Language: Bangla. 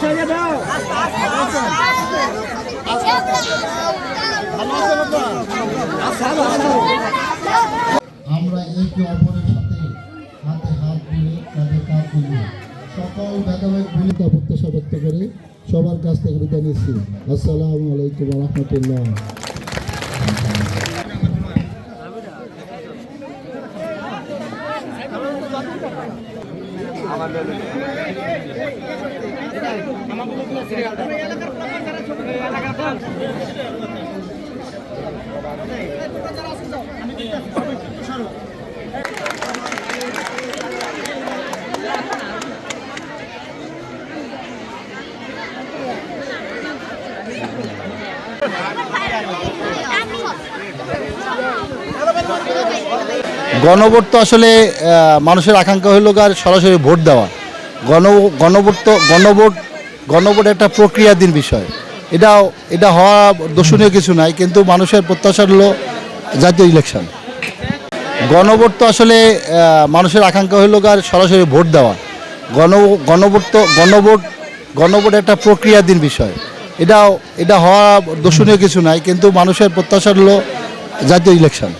আমরা একে অপরের সাথে হাতে হাত মিলিয়ে কাঁধে কাঁধ মিলিয়ে সকল ভেদাভেদ ভূমিকা প্রত্যাশা ব্যক্ত করে সবার কাছ থেকে বিদায় নিচ্ছি। আসসালামু আলাইকুম ওয়া রাহমাতুল্লাহ। গণভোট তো আসলে মানুষের আকাঙ্ক্ষা হইল আর সরাসরি ভোট দেওয়া। গণভোট একটা প্রক্রিয়াধীন বিষয়। এটা হওয়া দর্শনীয় কিছু নাই, কিন্তু মানুষের প্রত্যাশা হলো জাতীয় ইলেকশন। গণভোট তো আসলে মানুষের আকাঙ্ক্ষা হইল আর সরাসরি ভোট দেওয়া। গণভোট একটা প্রক্রিয়াধীন বিষয়। এটা হওয়া দর্শনীয় কিছু নাই, কিন্তু মানুষের প্রত্যাশা হলো জাতীয় ইলেকশন।